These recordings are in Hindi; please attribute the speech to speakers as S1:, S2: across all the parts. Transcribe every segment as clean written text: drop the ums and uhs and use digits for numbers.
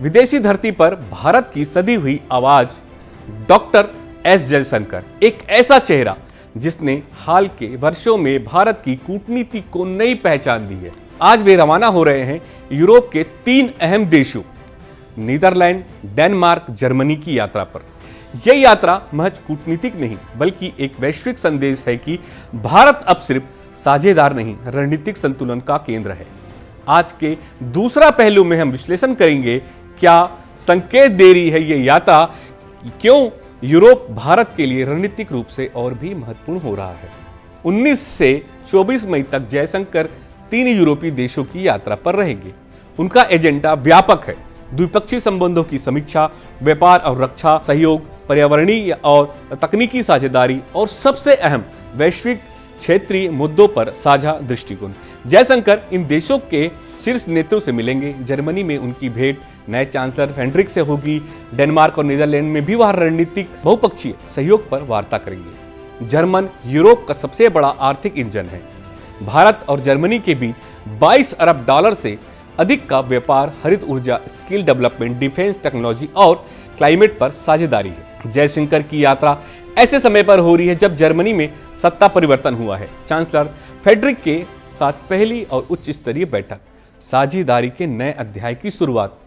S1: विदेशी धरती पर भारत की सदी हुई आवाज डॉक्टर एस जयशंकर, एक ऐसा चेहरा जिसने हाल के वर्षों में भारत की कूटनीति को नई पहचान दी है। आज वे रवाना हो रहे हैं यूरोप के 3 अहम देशों नीदरलैंड, डेनमार्क, जर्मनी की यात्रा पर। यह यात्रा महज कूटनीतिक नहीं बल्कि एक वैश्विक संदेश है कि भारत अब सिर्फ साझेदार नहीं, रणनीतिक संतुलन का केंद्र है। आज के दूसरा पहलू में हम विश्लेषण करेंगे क्या संकेत दे रही है यह यात्रा, क्यों यूरोप भारत के लिए रणनीतिक रूप से और भी महत्वपूर्ण हो रहा है। 19 से 24 मई तक जयशंकर 3 यूरोपीय देशों की यात्रा पर रहेंगे। उनका एजेंडा व्यापक है, द्विपक्षीय संबंधों की समीक्षा, व्यापार और रक्षा सहयोग, पर्यावरणीय और तकनीकी साझेदारी और सबसे अहम वैश्विक क्षेत्रीय मुद्दों पर साझा दृष्टिकोण। जयशंकर इन देशों के शीर्ष नेतृत्व से मिलेंगे। जर्मनी में उनकी भेंट नए चांसलर फ्रेडरिक से होगी। डेनमार्क और नीदरलैंड में भी वह रणनीतिक बहुपक्षीय सहयोग पर वार्ता करेंगे। जर्मन यूरोप का सबसे बड़ा आर्थिक इंजन है। भारत और जर्मनी के बीच 22 अरब डॉलर से अधिक का व्यापार, हरित ऊर्जा, स्किल डेवलपमेंट, डिफेंस टेक्नोलॉजी और क्लाइमेट पर साझेदारी है। जयशंकर की यात्रा ऐसे समय पर हो रही है जब जर्मनी में सत्ता परिवर्तन हुआ है। चांसलर फ्रेडरिक के साथ पहली और उच्च स्तरीय बैठक साझेदारी के नए अध्याय की शुरुआत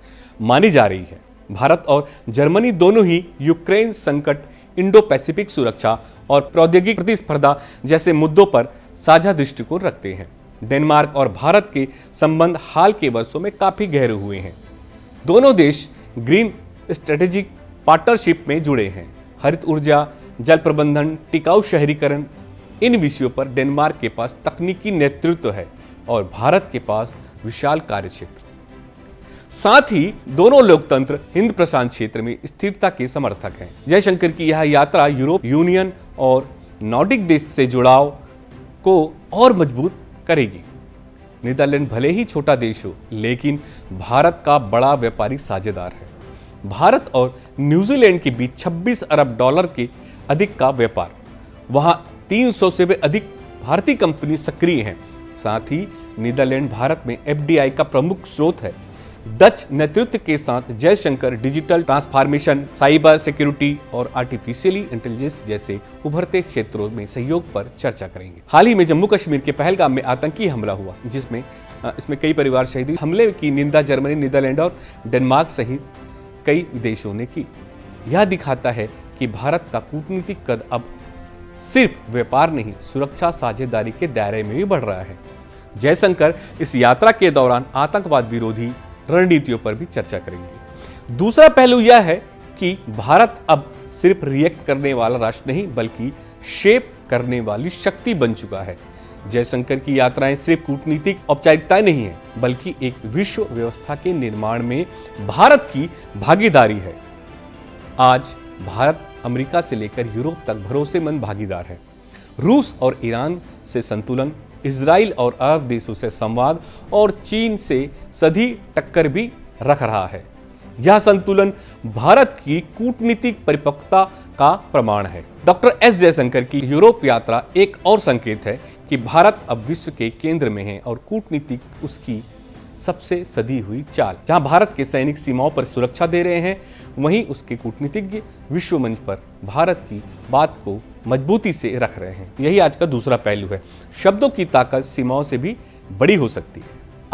S1: मानी जा रही है। भारत और जर्मनी दोनों ही यूक्रेन संकट, इंडो पैसिफिक सुरक्षा और प्रौद्योगिकी प्रतिस्पर्धा जैसे मुद्दों पर साझा दृष्टिकोण रखते हैं। डेनमार्क और भारत के संबंध हाल के वर्षों में काफी गहरे हुए हैं। दोनों देश ग्रीन स्ट्रेटेजिक पार्टनरशिप में जुड़े हैं। हरित ऊर्जा, जल प्रबंधन, टिकाऊ शहरीकरण, इन विषयों पर डेनमार्क के पास तकनीकी नेतृत्व है और भारत के पास विशाल कार्यक्षेत्र। साथ ही दोनों लोकतंत्र हिंद प्रशांत क्षेत्र में स्थिरता के समर्थक हैं। जयशंकर की यह यात्रा यूरोप यूनियन और नॉर्डिक देश से जुड़ाव को और मजबूत करेगी। नीदरलैंड भले ही छोटा देश हो, लेकिन भारत का बड़ा व्यापारी साझेदार है। भारत और न्यूजीलैंड के बीच 26 अरब डॉलर के अधिक का व्यापार, वहां 300 से भी अधिक भारतीय कंपनी सक्रिय हैं। साथ ही नीदरलैंड भारत में एफडीआई का प्रमुख स्रोत है। डच नेतृत्व के साथ Jaishankar digital transformation, cyber security और आर्टिफिशियली इंटेलिजेंस जैसे उभरते क्षेत्रों में सहयोग पर चर्चा करेंगे। हाल ही में जम्मू कश्मीर के पहलगाम में आतंकी हमला हुआ, जिसमें इसमें कई परिवार शहीद हुए। हमले की निंदा जर्मनी, नीदरलैंड और डेनमार्क सहित कई देशों ने की। यह दिखाता है कि भारत का कूटनीतिक कद अब सिर्फ व्यापार नहीं, सुरक्षा साझेदारी के दायरे में भी बढ़ रहा है। जयशंकर इस यात्रा के दौरान आतंकवाद विरोधी रणनीतियों पर भी चर्चा करेंगे। दूसरा पहलू यह है कि भारत अब सिर्फ रिएक्ट करने वाला राष्ट्र नहीं बल्कि शेप करने वाली शक्ति बन चुका है। जयशंकर की यात्राएं सिर्फ कूटनीतिक औपचारिकताएं नहीं है बल्कि एक विश्व व्यवस्था के निर्माण में भारत की भागीदारी है। आज भारत अमेरिका से लेकर यूरोप तक भरोसेमंद भागीदार है। रूस और ईरान से संतुलन, इजराइल और अरब देशों से संवाद और चीन से सधी टक्कर भी रख रहा है। यह संतुलन भारत की कूटनीतिक परिपक्वता का प्रमाण है। डॉक्टर एस जयशंकर की यूरोप यात्रा एक और संकेत है कि भारत अब विश्व के केंद्र में है और कूटनीतिक उसकी सबसे सधी हुई चाल। जहां भारत के सैनिक सीमाओं पर सुरक्षा दे रहे हैं, वहीं उसके कूटनीतिज्ञ विश्व मंच पर भारत की बात को मजबूती से रख रहे हैं। यही आज का दूसरा पहलू है। शब्दों की ताकत सीमाओं से भी बड़ी हो सकती है।